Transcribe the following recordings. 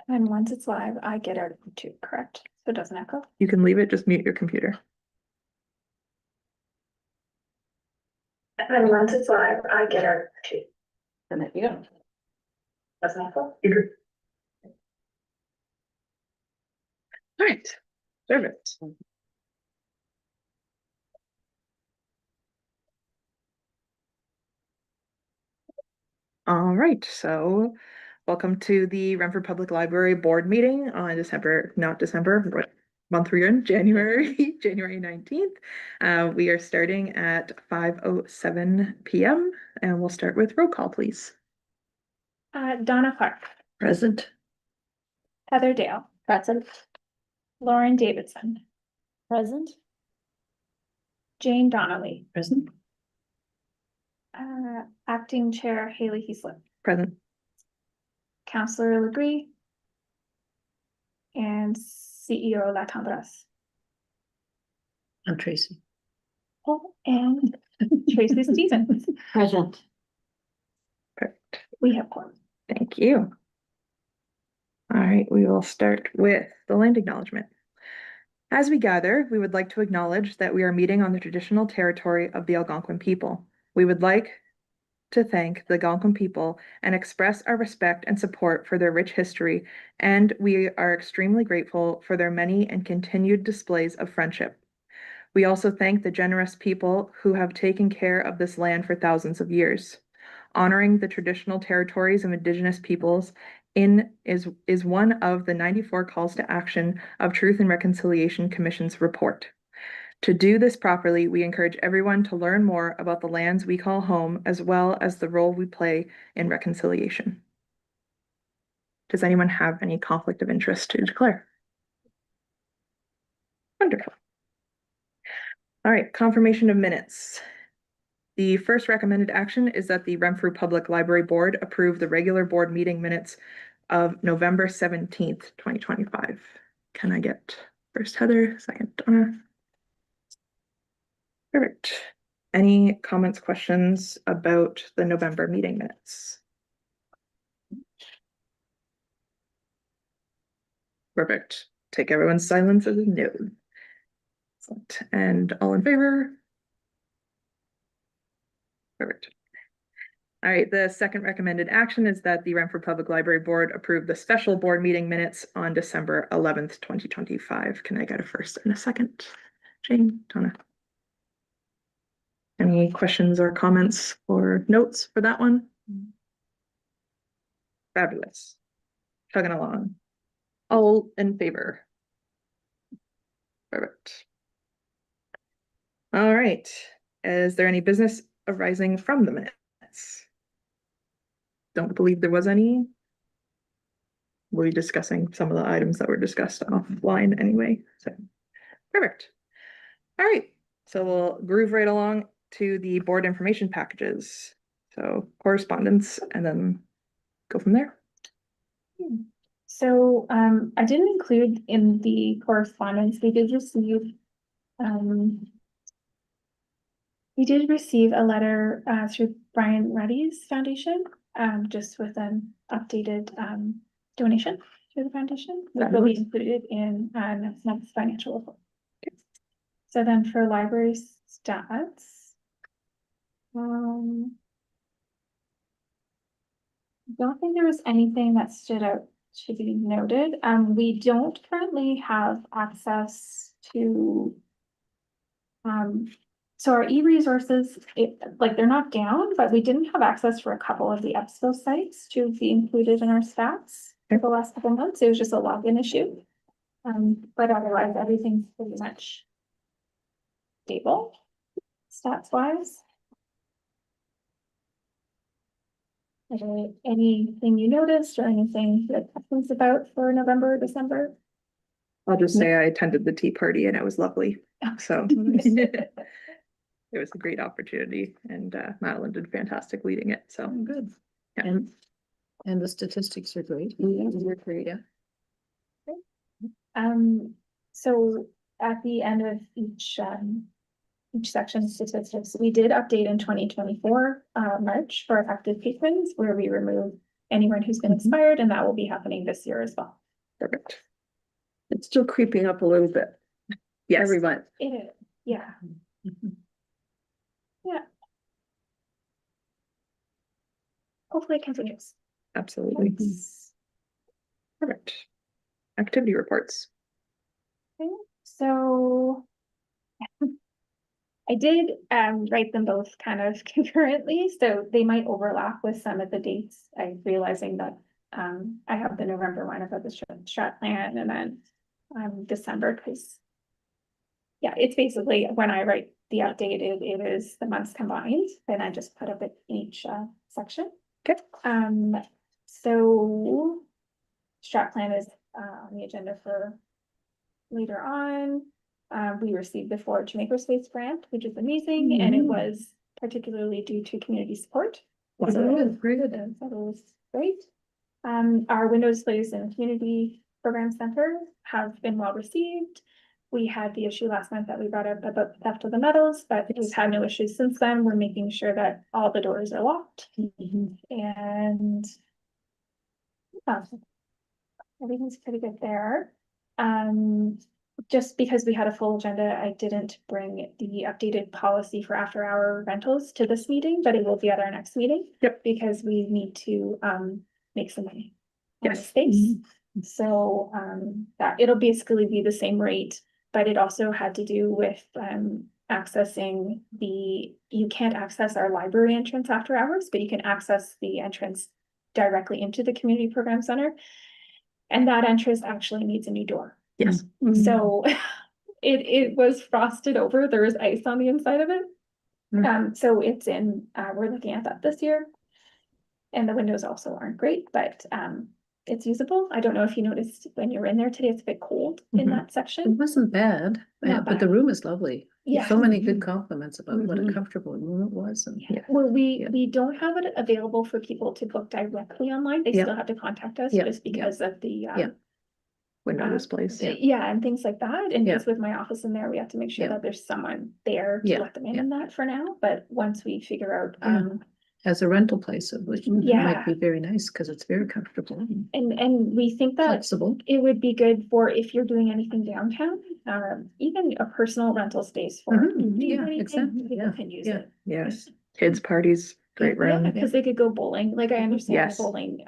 And once it's live, I get out of it too, correct? So it doesn't echo. You can leave it, just mute your computer. And once it's live, I get out of it too. And there you go. Doesn't echo. All right, perfect. All right, so welcome to the Renfrew Public Library Board meeting on what month we're in, January 19th. We are starting at 5:07 p.m. and we'll start with roll call, please. Donna Clark. Present. Heather Dale. Present. Lauren Davidson. Present. Jane Donnelly. Present. Acting Chair Haley Heaslip. Present. Councillor Legree. And CEO La Tendresse. I'm Tracy. Oh, and Tracy Stevens. Present. Perfect. We have one. Thank you. All right, we will start with the land acknowledgement. As we gather, we would like to acknowledge that we are meeting on the traditional territory of the Algonquin people. We would like to thank the Algonquin people and express our respect and support for their rich history, and we are extremely grateful for their many and continued displays of friendship. We also thank the generous people who have taken care of this land for thousands of years. Honoring the traditional territories of Indigenous peoples is one of the 94 calls to action of Truth and Reconciliation Commission's report. To do this properly, we encourage everyone to learn more about the lands we call home, as well as the role we play in reconciliation. Does anyone have any conflict of interest to declare? Wonderful. All right, confirmation of minutes. The first recommended action is that the Renfrew Public Library Board approve the regular board meeting minutes of November 17th, 2025. Can I get first Heather, second Donna? Perfect. Any comments, questions about the November meeting minutes? Perfect. Take everyone's silence as a no. Excellent. And all in favor? Perfect. All right, the second recommended action is that the Renfrew Public Library Board approve the special board meeting minutes on December 11th, 2025. Can I get a first and a second? Jane, Donna? Any questions or comments or notes for that one? Fabulous. Chugging along. All in favor? Perfect. All right. Is there any business arising from the minutes? Don't believe there was any. We'll be discussing some of the items that were discussed offline anyway. So perfect. All right. So we'll groove right along to the board information packages. So correspondence and then go from there. So I didn't include in the correspondence, we did receive a letter through Brian Reddy's foundation, just with an updated donation to the foundation, which will be included in next month's financial report. Okay. So then for library stats, I don't think there was anything that stood out to be noted. We don't currently have access to so our e-resources, they're not down, but we didn't have access for a couple of the EBSCO sites to be included in our stats for the last couple of months. It was just a login issue. But otherwise everything's pretty much stable stats wise. Anything you noticed or anything that questions about for November or December? I'll just say I attended the tea party and it was lovely. So it was a great opportunity, and Madeline did fantastic leading it. So good. Yeah. And the statistics are great. You're great. Yeah. So at the end of each section of statistics, we did update in 2024 March for active patrons, where we removed anyone who's been expired, and that will be happening this year as well. Perfect. It's still creeping up a little bit Yes, every month. It is, yeah. Yeah. Hopefully it continues. absolutely. Perfect. Activity reports. Okay, so I did write them both kind of concurrently, so they might overlap with some of the dates. I'm realizing that I have the November one about the strat plan, and then December, because yeah, it's basically when I write the updated, it is the months combined, and I just put up it in each section. Okay. So strat plan is on the agenda for later on. We received the Forward to Makerspace grant, which is amazing, and it was particularly due to community support. So Very good. that was great. Our window displays in the community program center have been well received. We had the issue last month that we brought up about the theft of the metals, but we've had no issues since then. We're making sure that all the doors are locked and everything's pretty good there. Just because we had a full agenda, I didn't bring the updated policy for after-hour rentals to this meeting, but it will be at our next meeting. Yep. Because we need to make some money on the Yes. space. So that it'll basically be the same rate, but it also had to do with accessing you can't access our library entrance after hours, but you can access the entrance directly into the community program center. And that entrance actually needs a new door. Yes. So it was frosted over. There was ice on the inside of it. So it's we're looking at that this year. And the windows also aren't great, but it's usable. I don't know if you noticed when you were in there today, it's a bit cold in that It section. wasn't bad, Not but the room is lovely. Yeah. So many good compliments about what a comfortable room it was. And Yeah. Well, we don't have it available for people to book directly online. They still have to contact us just because of the Window displays. yeah, and things like that. And Yeah. just with my office in there, we have to make sure that there's someone there to Yeah. let them in that for now. But once we figure out as a rental place, which might be very nice because it's very comfortable, and we think that flexible. it would be good for if you're doing anything downtown, even a personal rental space for Exactly. people can use it. Yes. Kids parties, great room. Because they could go bowling. Like I understand Yes. the bowling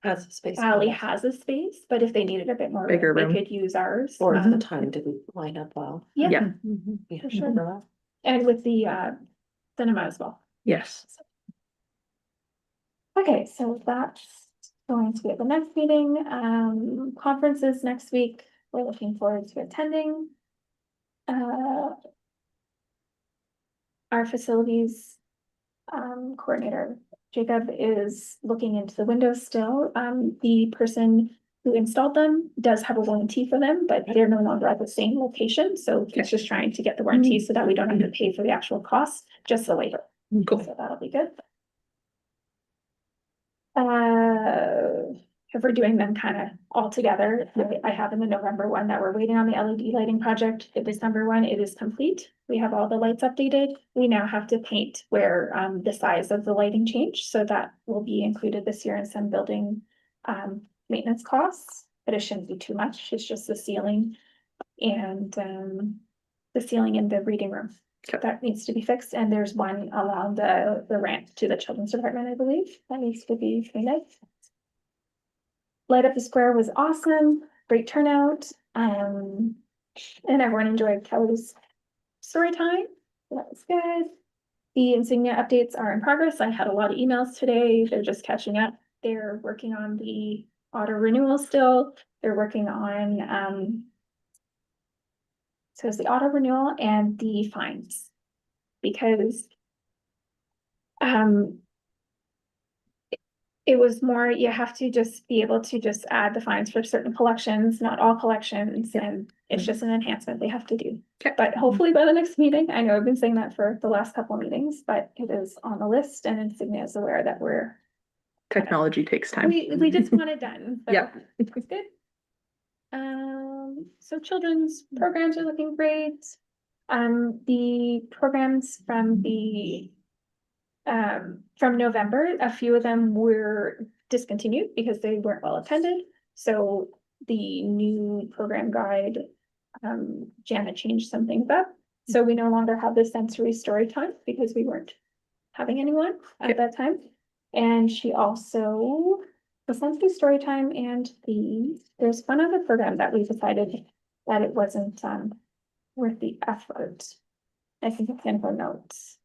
Has a space. alley has a space, but if they needed a bit more Bigger room, room. they could use ours. Or the time to line up well. Yeah, Yeah, for sure. And with the cinema as well. Yes. Okay, so that's going to be at the next meeting. Conferences next week. We're looking forward to attending. Our facilities coordinator, Jacob, is looking into the windows still. The person who installed them does have a warranty for them, but they're no longer at the same location. So he's just trying to get the warranty so that we don't have to pay for the actual cost, just the labor. Cool. So that'll be good. If we're doing them kind of all together, I have in the November one that we're waiting on the LED lighting project. The December one, it is complete. We have all the lights updated. We now have to paint where the size of the lighting changed. So that will be included this year in some building maintenance costs, but it shouldn't be too much. It's just the ceiling and the ceiling in the reading room. That needs to be fixed, and there's one along the ramp to the children's department, I believe, that needs to be cleaned. Light Up the Square was awesome, great turnout, and everyone enjoyed Kelly's story time. That was good. The insignia updates are in progress. I had a lot of emails today. They're just catching up. They're working on the auto renewal still. They're working on so it's the auto renewal and the fines. Because it was more, you have to just be able to just add the fines for certain collections, not all collections, and it's just an enhancement they have to do. But hopefully by the next meeting, I know I've been saying that for the last couple of meetings, but it is on the list and Insignia is aware that Technology takes time. we just want it done. So Yep. it's good. So children's programs are looking great. The programs from the from November, a few of them were discontinued because they weren't well attended. So the new program guide, Janet changed some things up. So we no longer have the sensory story time because we weren't having anyone at that time. And she also, the sensory story time and there's one other program that we decided that it wasn't, worth the effort. I think it's in her notes.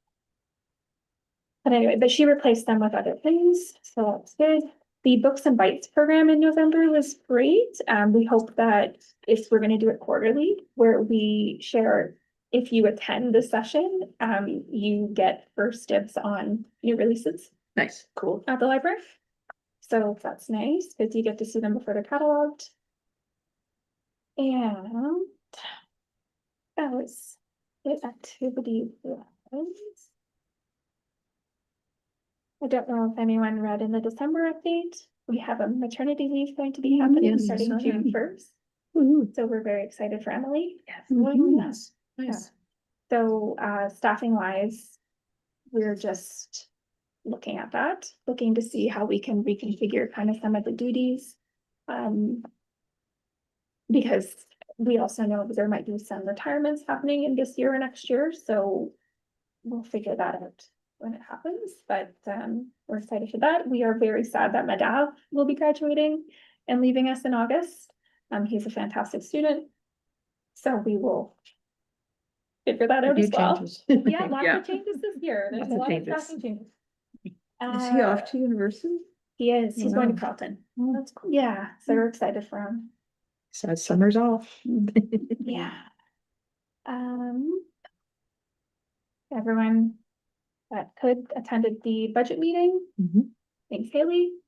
But anyway, but she replaced them with other things, so that's good. The Books and Bites program in November was great. We hope that if we're gonna do it quarterly, where we share, if you attend the session, you get first dibs on new releases Nice, cool. at the library. So that's nice, because you get to see them before they're cataloged. And that was the activity. I don't know if anyone read in the December update, we have a maternity leave going to be happening Yes, I starting saw June that. 1st. So we're very excited for Emily. Yes. Nice. So staffing wise, we're just looking at that, looking to see how we can reconfigure kind of some of the duties. Because we also know that there might be some retirements happening in this year or next year, so we'll figure that out when it happens, but we're excited for that. We are very sad that Madav will be graduating and leaving us in August. He's a fantastic student, so we will figure that out Few as well. changes. Yeah, lots Yeah. of changes this year. There's Lots a of lot of changes. staffing changes. Is he off to university? He is. He's going to Wow. Carleton. That's cool. Yeah, so we're excited for him. So summer's off. Yeah. Everyone that could attended the budget meeting. Mhm. Thanks, Haley. It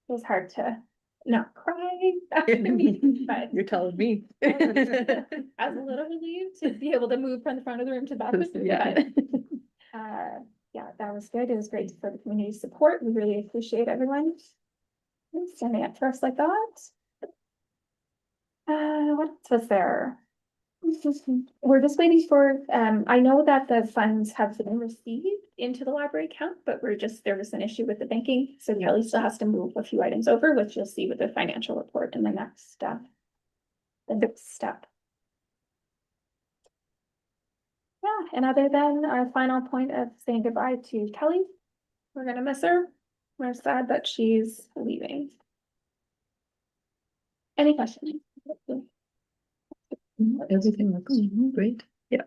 was hard to not cry after the meeting, but You're telling me. I was a little relieved to be able to move from the front of the room to the back. of the room, Yeah. but, yeah, that was good. It was great for the community support. We really appreciate everyone standing up for us like that. What else was there? We're just waiting for, I know that the funds have been received into the library account, but there was an issue with the banking. So Kelly still has to move a few items over, which you'll see with the financial report in the next step. Yeah, and other than our final point of saying goodbye to Kelly, we're gonna miss her. We're sad that she's leaving. Any questions? Everything looks great. Yeah.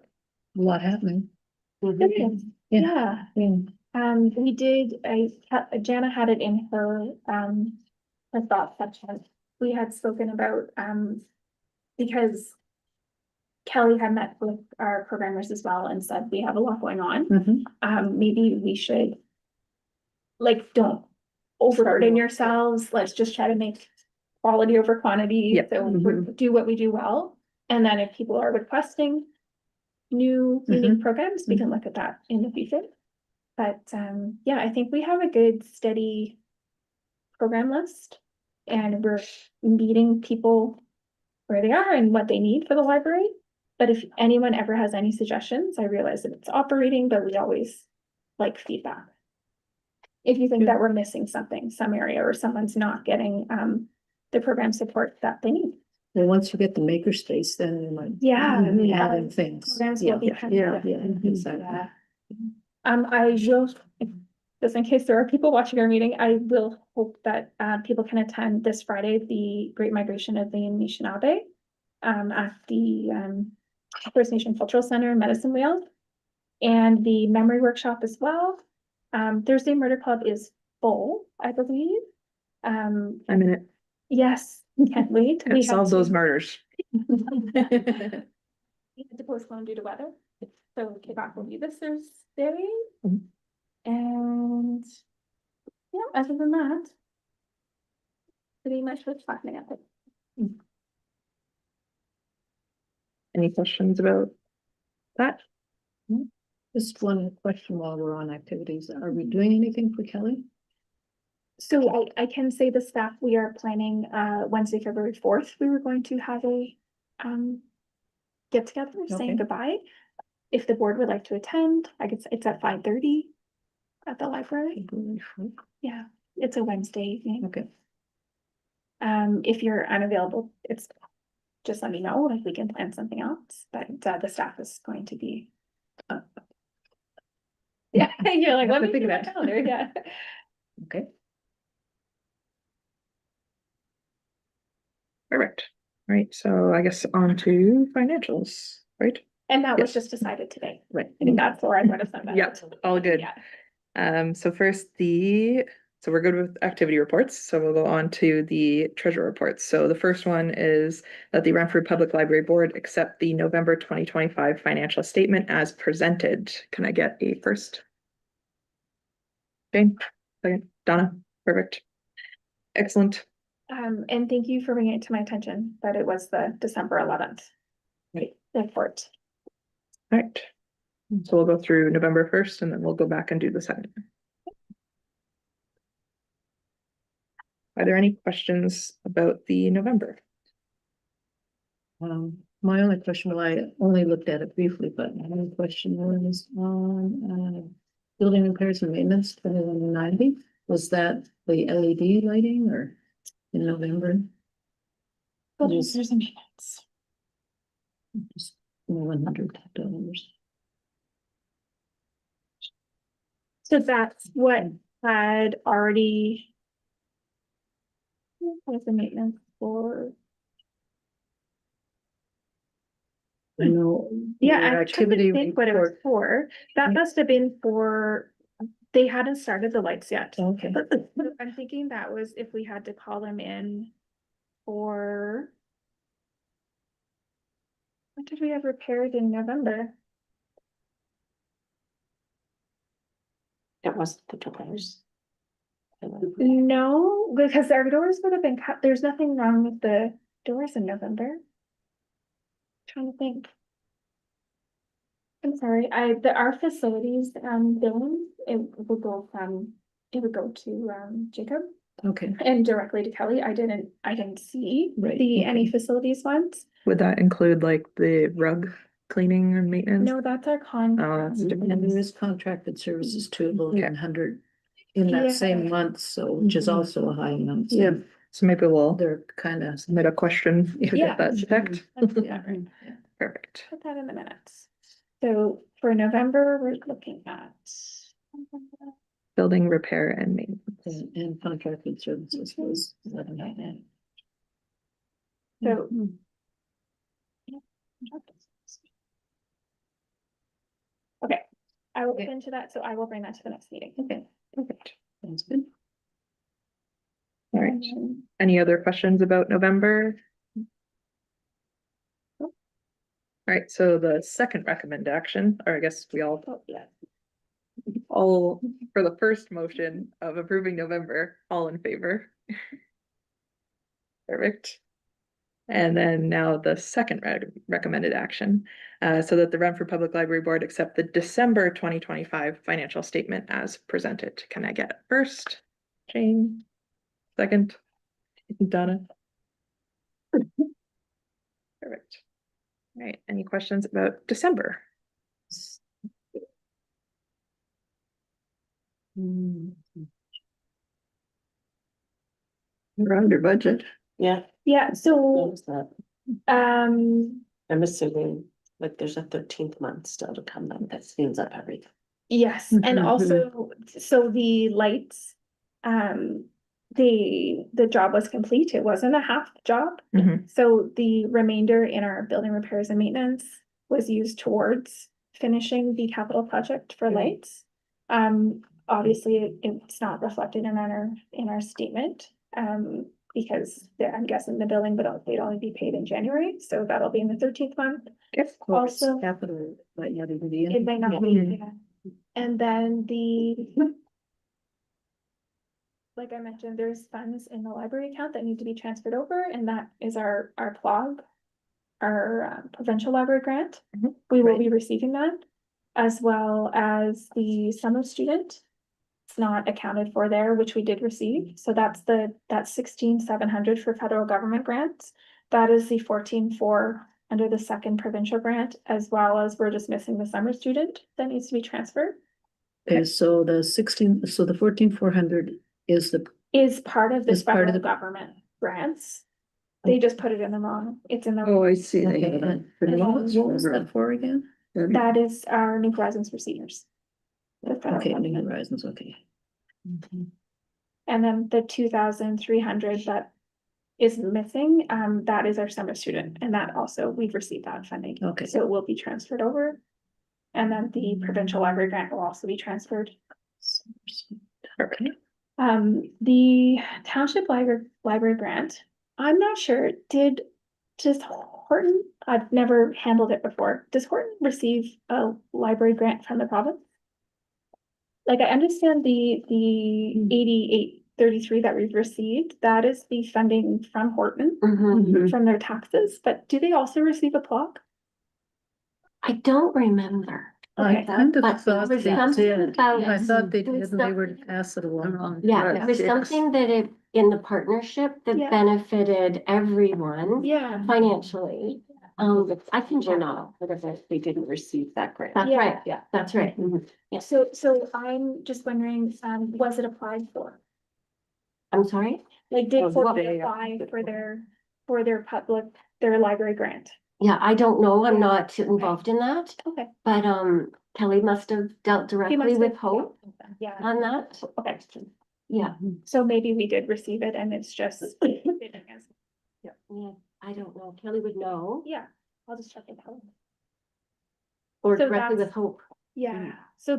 A lot happening. Good. Yeah. Yeah. We did, Jana had it in her thought section. We had spoken about, because Kelly had met with our programmers as well and said, we have a lot going on. Maybe we should, like, don't overburden yourselves. Let's just try to make quality over quantity. Yep. So do what we do well. And then if people are requesting new unique programs, we can look at that in the future. But yeah, I think we have a good steady program list and we're meeting people where they are and what they need for the library. But if anyone ever has any suggestions, I realize that it's operating, but we always like feedback. If you think that we're missing something, some area, or someone's not getting the program support that they need. Well, once you get the makerspace, then you might. Yeah. Adding things. Programs will be kind of different. Exactly. Yeah. I will, just in case there are people watching our meeting, I will hope that people can attend this Friday, the Great Migration of the Anishinaabe at the First Nation Cultural Center in Medicine Wheel, and the memory workshop as well. Thursday Murder Club is full, I believe. I'm in it. Yes, can't wait. Can't solve those murders. We had to postpone due to weather, so kickoff will be this Thursday. And yeah, other than that, pretty much what's happening at it. Any questions about that? Just one question while we're on activities. Are we doing anything for Kelly? So I can say the staff, we are planning Wednesday, February 4th, we were going to have a get together saying goodbye. If the board would like to attend, it's at 5:30. at the library. February 4th. Yeah, it's a Wednesday evening. Okay, If you're unavailable, it's, just let me know, like we can plan something else, but the staff is going to be. Yeah, you're like, Have let to me think think of about it. calendar, yeah. okay. Perfect. All right, so I guess on to financials, right? And that was Yes. just decided today. Right. I think that's where I would have said that. Yep, all good. Yeah. So first so we're good with activity reports, so we'll go on to the treasurer reports. So the first one is that the Renfrew Public Library Board accept the November 2025 financial statement as presented. Can I get a first? Jane, second, Donna, perfect. Excellent. And thank you for bringing it to my attention that it was the December 11th. Right. Report. All right. So we'll go through November 1st and then we'll go back and do the second. Are there any questions about the November? My only question, well, I only looked at it briefly, but my only question was on, building repairs and maintenance, 2190. Was that the LED lighting or in November? Buildings, there's a maintenance. Just $100. So that's what had already. What was the maintenance for? I know. Yeah, your I tried to think what it was report- for. That must have been for, they hadn't started the lights yet. Okay, I'm thinking that was if we had to call them in for. What did we have repaired in November? It wasn't the doors. No, because our doors would have been cut. There's nothing wrong with the doors in November. Trying to think. I'm sorry, our facilities, billing, it would go to, Jacob okay, and directly to Kelly. I didn't see Right, any okay. facilities ones. Would that include like the rug cleaning and maintenance? No, that's our Oh, that's and different. there is contracted services too, about Okay. 100 in Yeah. that same month, so, which is also a high amount. so Yeah. So maybe we'll They're kind of. submit a question to Yeah. get that checked. Let's do that, right? Perfect. Put that in the minutes. So for November, we're looking at. Building repair and maintenance. And contracted services was 11. So. Okay, I will look into that, so I will bring that to the next meeting. Okay, Perfect. sounds good. All right. Any other questions about November? All right, so the second recommend action, or I guess we all, Oh, yeah. all for the first motion of approving November, all in favor? Perfect. And then now the second recommended action, so that the Renfrew Public Library Board accept the December 2025 financial statement as presented. Can I get first? Jane? Second? Donna? Perfect. All right, any questions about December? We're under budget. Yeah. Yeah, what so, was that? um, I'm assuming like there's a 13th month still to come, then that speeds up everything. yes, and Mhm. also, so the lights, the job was complete. It wasn't a half job. Mhm. So the remainder in our building repairs and maintenance was used towards finishing the capital project for lights. Obviously, it's not reflected in our statement, because I'm guessing the billing, but they'd only be paid in January, so that'll be in the 13th month. Yes. Also- Capital, but yeah, the. It may not be, yeah. And then like I mentioned, there's funds in the library account that need to be transferred over, and that is our PLOG, our provincial library grant. Mhm. We will Right. be receiving that, as well as the summer student. It's not accounted for there, which we did receive, so that's 16,700 for federal government grants. That is the 14,400 under the second provincial grant, as well as we're just missing the summer student that needs to be transferred. Okay, so the 14,400 is the, Is part of the Is part of federal the- government grants. They just put it in the wrong, it's in the, Oh, I see. They okay, have and it. what was that for again? that is our New Horizons for seniors. The federal Okay, New government. Horizons, okay. And then the 2,300 that is missing, that is our summer student, and that also, we've received that funding. Okay. So it will be transferred over. And then the provincial library grant will also be transferred. Okay. The township library grant, I'm not sure, does Horton, I've never handled it before, does Horton receive a library grant from the province? Like, I understand the 8833 that we've received, that is the funding from Horton, Mhm. from their taxes, but do they also receive a plaque? I don't remember. I Okay. kind of But thought there was they something did. about- I thought they there was did, and they were to something- pass it along. Yeah, there was Yes. something that in the partnership that Yeah. benefited everyone Yeah. financially. I can check not, but if they didn't receive that grant. That's Yeah. right, yeah, that's right. Mhm. Yes, So I'm just wondering, was it applied for? I'm sorry? Like, did Oh, Horton they apply applied for their public, their library grant? Yeah, I don't know. I'm Yeah. not involved in that, Okay. but Kelly must have dealt He directly must with have- Hope Yeah, on that. okay, Yeah, so maybe we did receive it and it's just. yeah, I don't know. Kelly would know, Yeah, I'll just check it out. or So directly with that's- Hope. Yeah, so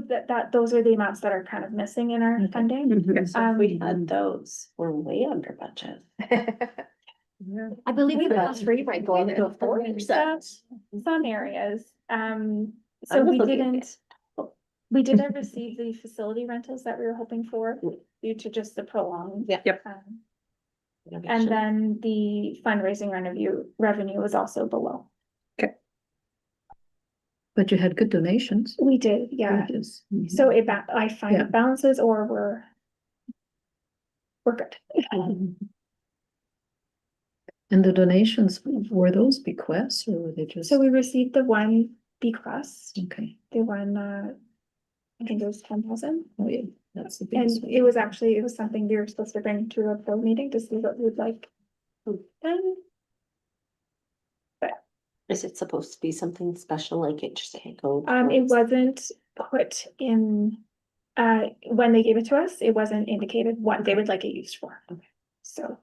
those are the amounts that are kind of missing in our Okay. funding. Yes. Um, We had those, we're way under budget. I believe We the have bus rate might go up to 4%. Some areas, I so was we looking at didn't receive the facility rentals that we were hoping for due to just the prolonged. Yeah. Yep. And then the fundraising revenue was also below. But you had good donations. We did, yeah, Which is- so I find Yeah. it balances or we're good. And the donations, were those bequests or were they just? So we received the one bequest, Okay, the one, I think it was 10,000. oh yeah, that's the And biggest. one. it was something we were supposed to bring to a board meeting to see what we'd like. done. Is it supposed to be something special, like it just go? It wasn't put in, when they gave it to us, it wasn't indicated what they would like it used for. Okay. So.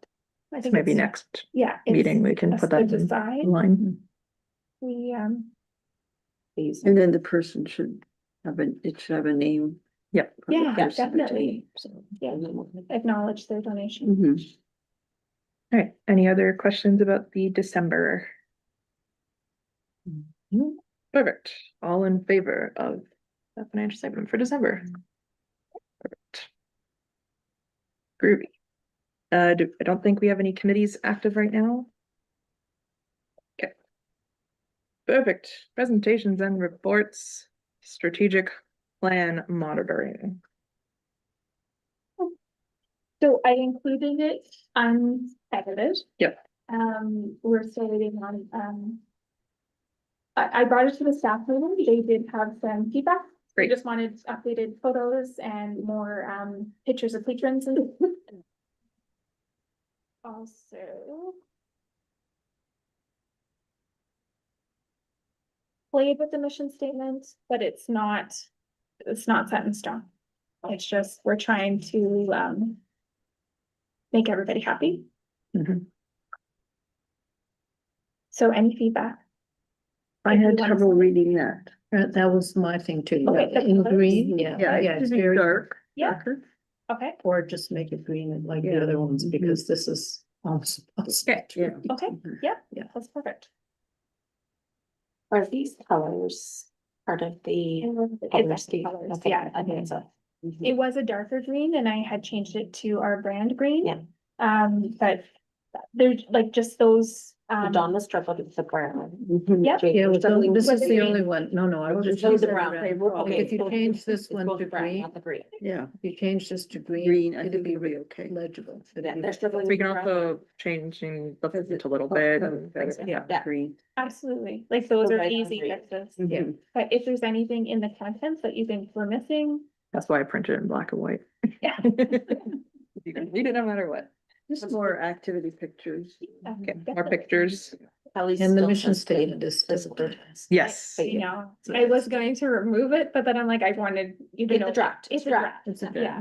I think Maybe it's- next Yeah. it's meeting, we can us put to that in decide. line. We, Please. And then the person should it should have a name. Yep. of the yeah, person. definitely, So, yeah, acknowledge their donation. Mhm. All right, any other questions about the December? Perfect, all in favor of the financial statement for December? Perfect. Groovy. I don't think we have any committees active right now. Okay. Perfect, presentations and reports, strategic plan monitoring. So I included it unedited. Yep. We're still waiting on, I brought it to the staff meeting, they did have some feedback. They Great. just wanted updated photos and more, pictures of patrons and. Also. Played with the mission statement, but it's not set in stone. It's just, we're trying to, make everybody happy. Mhm. So any feedback? I If you had wanna- trouble reading that. that was my thing too. Okay, the In colors? green, yeah, Yeah, yeah, it it's should be very, dark. Yeah. Darker. Okay, or just make it green like the Yeah. other ones, Mhm. because this is. Okay, Yeah. okay, yeah, Yeah. that's perfect. Are these colors part of the It's color the scheme? colors, Okay, yeah. I think so. It was a darker green and I had changed it to our brand green. Yeah. But there's like just those, Donna struggled with the brown. Mhm. yeah, Jake, Yeah, we're well, struggling this with is Was it the green? only one, no, I was just. Oh, the using brown. Like, Okay, if you so change this it's one both to brown, green, not the green. Yeah, if you change this to green, green, I it'd think be it'll be okay. legible. Yeah, they're struggling. we with can the brown. also changing the font a little bit and things like that. Yeah. Green. absolutely. Like those are Right on easy green. fixes. Yeah. Mhm. But if there's anything in the contents that you think we're missing, That's why I printed it in black and white. Yeah. You can read it no matter what. Just more activity pictures. Okay, more pictures. Kelly's And the still mission says statement is still physical good. test. Yes. You know, I was going to remove it, but then I'm like, I wanted you to In know. the draft. It's a draft. It's a Yeah.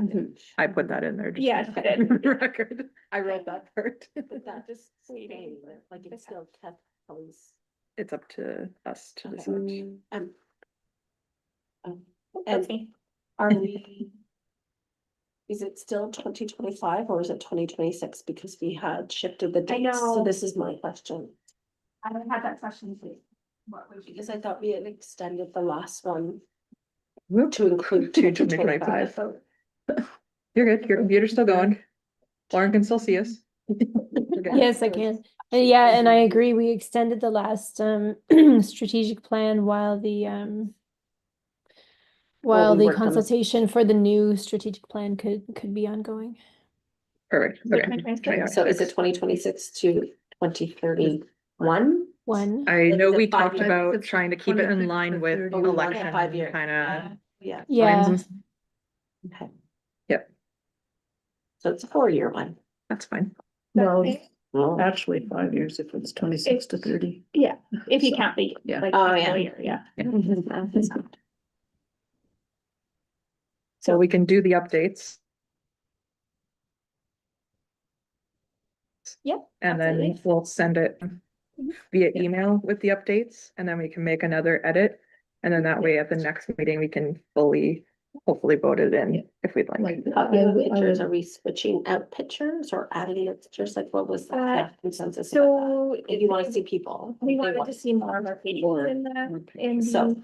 I put that in there. just Yeah, for she did. the record. I wrote that part. But that Just waiting. like it's still kept Kelly's. It's up to us to Okay. decide. Um, That's and me. are we? Is it still 2025 or is it 2026? Because we had shifted the dates, so know. this is my question. I don't have that question, please. What would you? Because I thought we had extended the last one Whoop. to include To 2025. 2025. You're good. Your computer's still going. Lauren can still see us. You're good. Yes, I can. Yeah, and I agree. We extended the last strategic plan while we the worked on this. consultation for the new strategic plan could be ongoing. Perfect. So Okay. 2026. So is it 2026 to 2031? One. I Like, know is it we 5 talked years? about It's trying to keep it in 26 line or with 30. Oh, we want election 5 year. kind of. Yeah, Yeah. okay. Yep. So it's a 4-year one. That's fine. Well, Oh, actually 5 years if it's 26 to 30. Yeah, if you So, count the. yeah. Like, Oh, fiscal yeah. year, yeah. So we can do the updates. Yep. And then absolutely. we'll send it via email with the updates, and then we can make another edit. And then that way at the next meeting, we can fully, hopefully vote it in if we'd like. Like, Pictures, are we switching out pictures or adding in pictures? Like what was the consensus? about So that? If you want to see people. we they wanted want to see more of our faces in the, So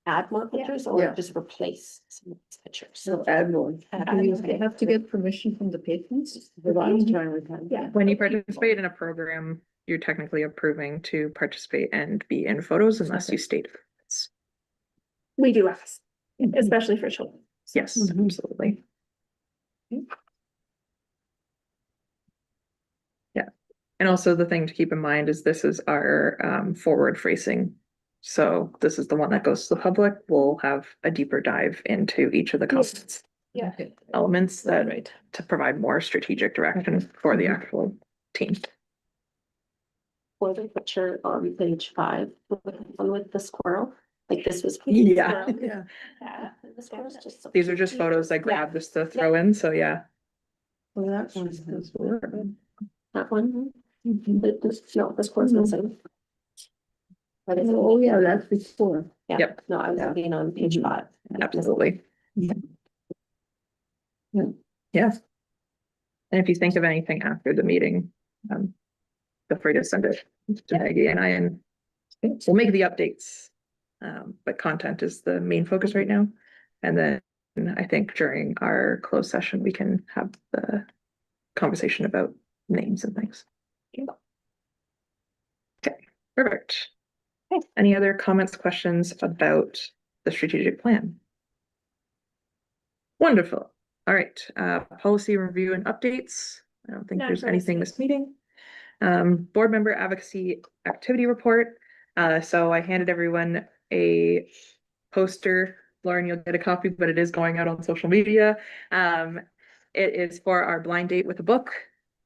add more Yeah. pictures or Yeah. just replace some of these pictures? So add more. do you have to get permission from the patrons? Yeah. When you participate in a program, you're technically approving to participate and be in photos unless you state. It's- we do ask, especially for children. Yes, Mhm. absolutely. Yeah, and also the thing to keep in mind is this is our forward facing. So this is the one that goes to the public. We'll have a deeper dive into each of the concepts, Yeah. Okay. elements that Right. to provide more strategic direction for the actual team. For the picture on page 5, one with the squirrel, like this was. Yeah. Yeah. Yeah. The squirrel's just so These are cute. just photos I grabbed just to throw in, so yeah. Well, that one has work. That one, no, this one's missing. But it's- Oh, yeah, that's before. Yeah, Yep. no, I was Yeah. looking on page 5. Absolutely. Yeah. Yeah. And if you think of anything after the meeting, feel free to send it to Maggie and I, and we'll make the updates. But content is the main focus right now. And then I think during our closed session, we can have the conversation about names and things. Okay, perfect. Okay. Any other comments, questions about the strategic plan? Wonderful. All right, policy review and updates. I don't think None there's for anything this this meeting. Board member advocacy activity report. So I handed everyone a poster. Lauren, you'll get a copy, but it is going out on social media. It is for our blind date with a book.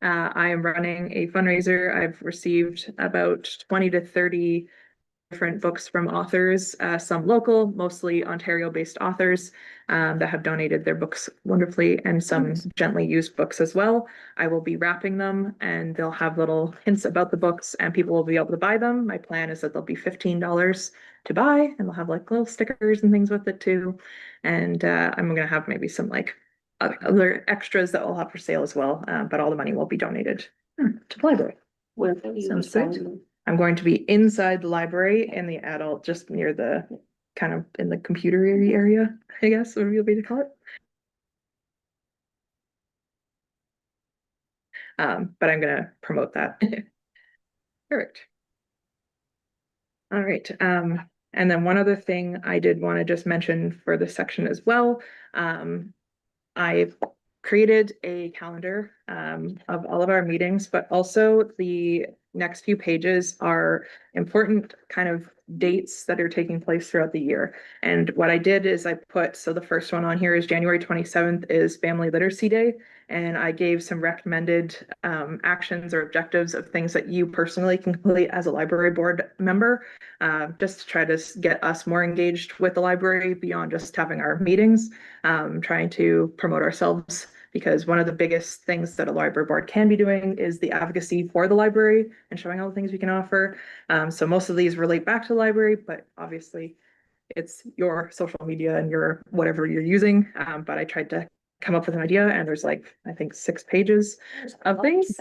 I am running a fundraiser. I've received about 20 to 30 different books from authors, some local, mostly Ontario-based authors that have donated their books wonderfully, and some gently used books as well. I will be wrapping them, and they'll have little hints about the books, and people will be able to buy them. My plan is that they'll be $15 to buy, and they'll have like little stickers and things with it too. And I'm gonna have maybe some like other extras that we'll have for sale as well, but all the money will be donated to the library. Where will you Sounds be great. selling? I'm going to be inside the library in the adult, just near the kind of in the computer area, I guess would be a way to call it. But I'm gonna promote that. Perfect. All right, and then one other thing I did want to just mention for this section as well. I created a calendar of all of our meetings, but also the next few pages are important kind of dates that are taking place throughout the year. And what I did is I put, so the first one on here is January 27th is Family Literacy Day. And I gave some recommended actions or objectives of things that you personally can complete as a library board member, just to try to get us more engaged with the library beyond just having our meetings, trying to promote ourselves, because one of the biggest things that a library board can be doing is the advocacy for the library and showing all the things we can offer. So most of these relate back to the library, but obviously it's your social media and your whatever you're using. But I tried to come up with an idea, and there's like, I think 6 pages of things.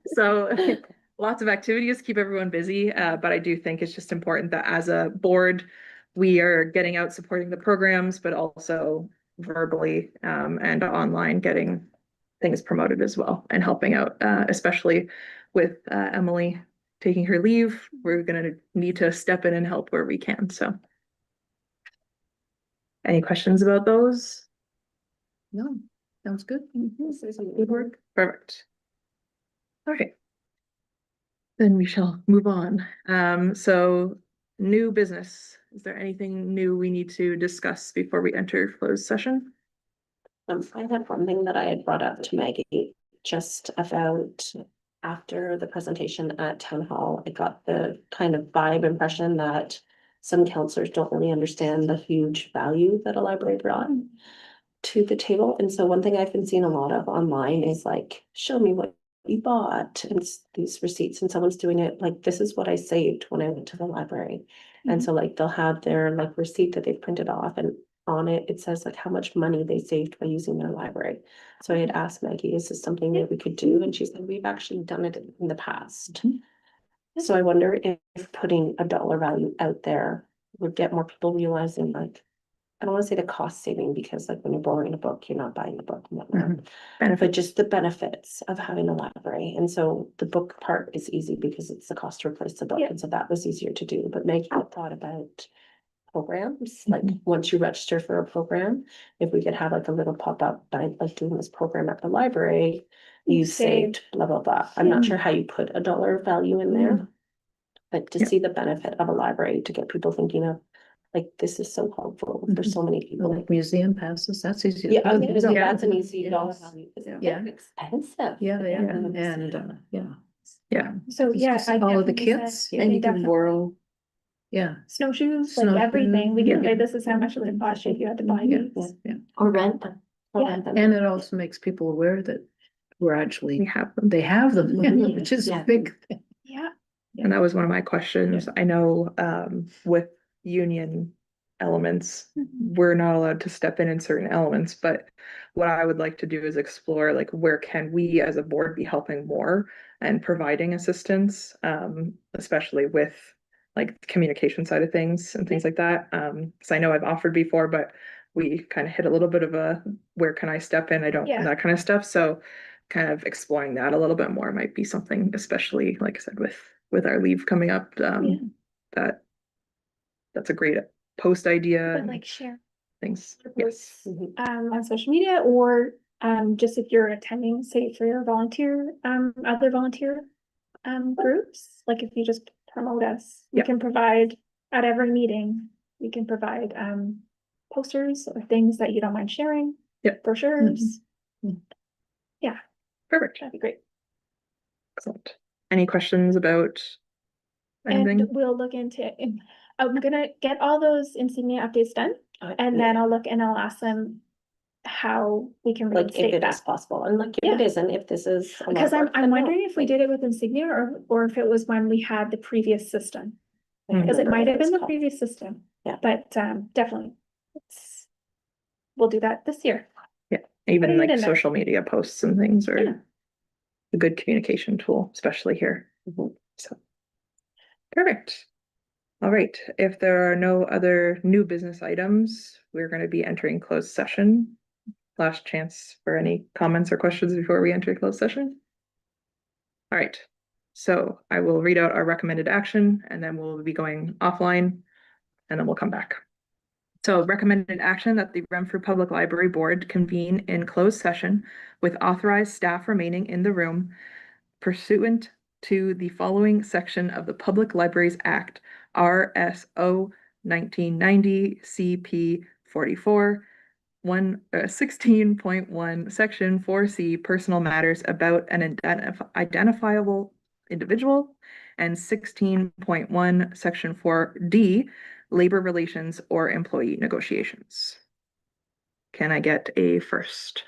So lots of activities to keep everyone busy. But I do think it's just important that as a board, we are getting out supporting the programs, but also verbally and online getting things promoted as well and helping out, especially with Emily taking her leave. We're going to need to step in and help where we can. So any questions about those? No, sounds good. Good work. Perfect. All right. Then we shall move on. So new business. Is there anything new we need to discuss before we enter closed session? I had one thing that I had brought up to Maggie just about after the presentation at town hall. I got the kind of vibe impression that some counselors don't really understand the huge value that a library brought to the table. And so one thing I've been seeing a lot of online is like, show me what you bought and these receipts, and someone's doing it like, this is what I saved when I went to the library. And so like they'll have their like receipt that they've printed off, and on it, it says like how much money they saved by using their library. So I had asked Maggie, is this something that we could do? And she said, we've actually done it in the past. So I wonder if putting a dollar value out there would get more people realizing, like, I don't want to say the cost saving, because like when you're borrowing a book, you're not buying a book and whatnot, but just the benefits of having a library. And so the book part is easy because it's the cost to replace the book. Yeah. And so that was easier to do. But Maggie had thought about programs, like once you register for a program, if we could have like a little pop-up by like doing this program at the library, you saved blah, blah, blah. I'm not sure how you put a dollar value in there, but to see the benefit of a library, to get people thinking of, like, this is so helpful for so many people. Like museum passes, that's easy. Yeah, I was Yeah. gonna say, that's an easy dollar Yes. value. Yeah. They're expensive. Yeah, yeah, And and yeah. Yeah. So yeah, Just I all of the definitely said kits, they yeah, you can definitely- borrow. Yeah. snowshoes, Snowshoes, like everything. We can yeah. say this is how much it would cost you if you had to buy Yeah, these. yeah. Or rent them. Or Yeah. rent them. And it also makes people aware that we're We actually, have them. they have them, Mhm. which is a Yeah. big thing. Yeah. And that was one of my questions. I know with union elements, we're not allowed to step in certain elements, but what I would like to do is explore like where can we as a board be helping more and providing assistance, especially with like the communication side of things and things like that. Because I know I've offered before, but we kind of hit a little bit of a where can I step in? I don't, Yeah. that kind of stuff. So kind of exploring that a little bit more might be something, especially like I said, with our leave coming up, that's a great post idea But and like share things. Yes. Mhm. on social media, or just if you're attending, say for your volunteer, other volunteer groups, like if you just promote us, we Yeah. can provide at every meeting, we can provide posters or things that you don't mind sharing. Yeah. Brochures. Perfect. That'd be great. Excellent. Any questions about And anything? we'll look into it. And I'm gonna get all those insignia updates done, and Yeah. then I'll look and I'll ask them how we can Like if reinstate it is that. possible, and like if Yeah. it isn't, if this is. a lot Because of I'm work, then no. wondering if we did it with insignia or if it was when we had the previous system. I can't Because it remember might what have been it's the called. previous system. Yeah. But definitely. We'll do that this year. Even putting it like in there. social media posts and things Yeah. are a good communication tool, especially here. Mhm. So perfect. All right. If there are no other new business items, we're going to be entering closed session. Last chance for any comments or questions before we enter closed session. All right. So I will read out our recommended action and then we'll be going offline and then we'll come back. So recommended action that the Renfrew Public Library Board convene in closed session with authorized staff remaining in the room pursuant to the following section of the Public Libraries Act, RSO 1990 CP 44, 16.1, Section 4C, personal matters about an identifiable individual, and 16.1, Section 4D, labor relations or employee negotiations. Can I get a first?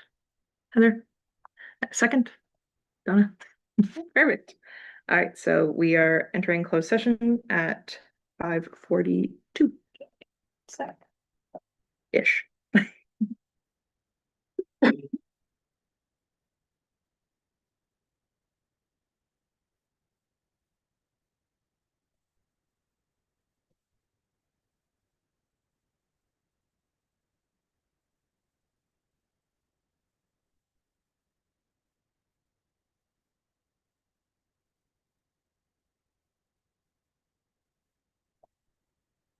Heather? Second? Donna? Perfect. All right, so we are entering closed session at 5:42-ish.